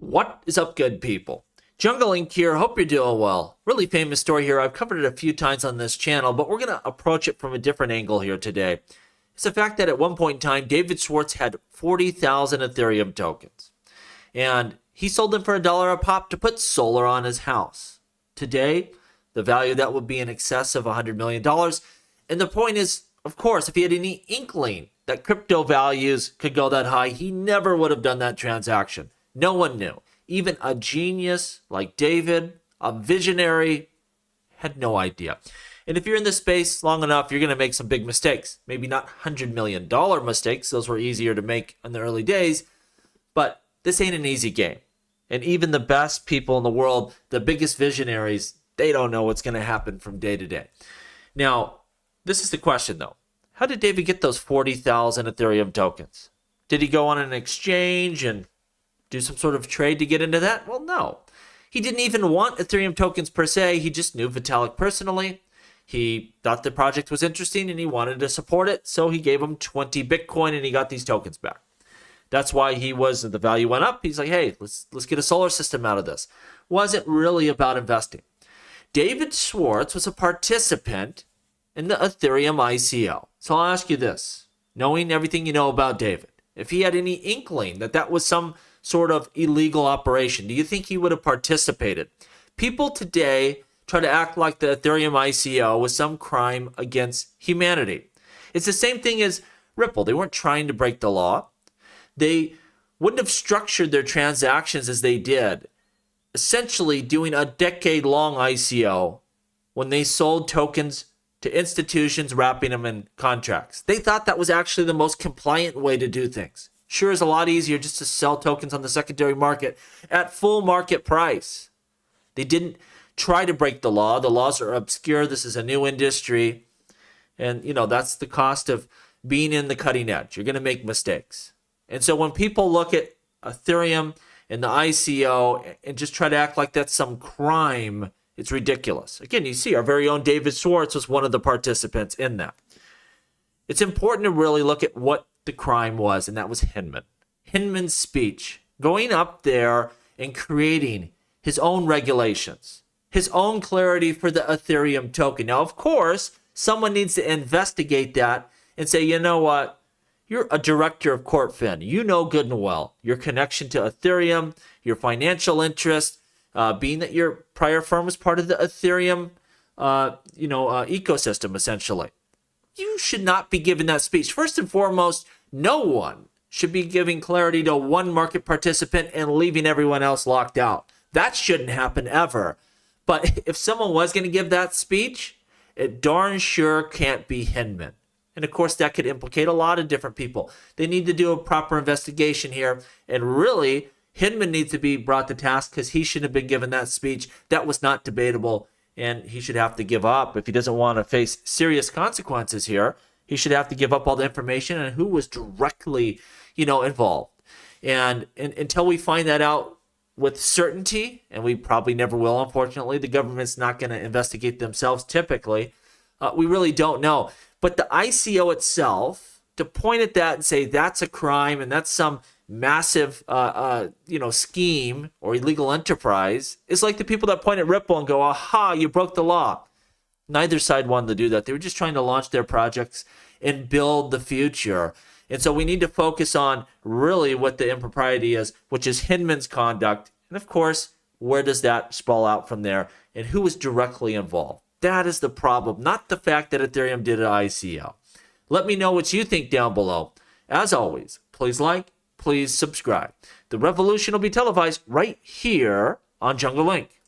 What is up, good people? Jungle Inc. here. Hope you're doing well. Really famous story here. I've covered it a few times on this channel, but we're going to approach it from a different angle here today. It's the fact that at one point in time, David Schwartz had 40,000 Ethereum tokens. And he sold them for $1 a pop to put solar on his house. Today, the value of that would be in excess of $100 million. And the point is, of course, if he had any inkling that crypto values could go that high, he never would have done that transaction. No one knew. Even a genius like David, a visionary, had no idea. And if you're in this space long enough, you're going to make some big mistakes. Maybe not $100 million mistakes. Those were easier to make in the early days. But this ain't an easy game. And even the best people in the world, the biggest visionaries, they don't know what's going to happen from day to day. Now, this is the question, though. How did David get those 40,000 Ethereum tokens? Did he go on an exchange and do some sort of trade to get into that? Well, no. He didn't even want Ethereum tokens per se. He just knew Vitalik personally. He thought the project was interesting and he wanted to support it. So he gave him 20 Bitcoin and he got these tokens back. That's why the value went up. He's like, hey, let's get a solar system out of this. Wasn't really about investing. David Schwartz was a participant in the Ethereum ICO. So I'll ask you this, knowing everything you know about David, if he had any inkling that that was some sort of illegal operation, do you think he would have participated? People today try to act like the Ethereum ICO was some crime against humanity. It's the same thing as Ripple. They weren't trying to break the law. They wouldn't have structured their transactions as they did, essentially doing a decade-long ICO when they sold tokens to institutions, wrapping them in contracts. They thought that was actually the most compliant way to do things. Sure is a lot easier just to sell tokens on the secondary market at full market price. They didn't try to break the law. The laws are obscure. This is a new industry. And, that's the cost of being in the cutting edge. You're going to make mistakes. And so when people look at Ethereum and the ICO and just try to act like that's some crime, it's ridiculous. Again, you see our very own David Schwartz was one of the participants in that. It's important to really look at what the crime was, and that was Hinman. Hinman's speech, going up there and creating his own regulations, his own clarity for the Ethereum token. Now, of course, someone needs to investigate that and say, you know what? You're a director of CorpFin. You know good and well your connection to Ethereum, your financial interest, being that your prior firm was part of the Ethereum, ecosystem, essentially. You should not be giving that speech. First and foremost, no one should be giving clarity to one market participant and leaving everyone else locked out. That shouldn't happen ever. But if someone was going to give that speech, it darn sure can't be Hinman. And of course, that could implicate a lot of different people. They need to do a proper investigation here. And really, Hinman needs to be brought to task because he shouldn't have been given that speech. That was not debatable. And he should have to give up. If he doesn't want to face serious consequences here, he should have to give up all the information and who was directly, involved. And until we find that out with certainty, and we probably never will, unfortunately, the government's not going to investigate themselves typically. We really don't know. But the ICO itself, to point at that and say that's a crime and that's some massive, scheme or illegal enterprise, is like the people that point at Ripple and go, aha, you broke the law. Neither side wanted to do that. They were just trying to launch their projects and build the future. And so we need to focus on really what the impropriety is, which is Hinman's conduct. And of course, where does that sprawl out from there? And who is directly involved? That is the problem, not the fact that Ethereum did an ICO. Let me know what you think down below. As always, please like, please subscribe. The revolution will be televised right here on Jungle Link.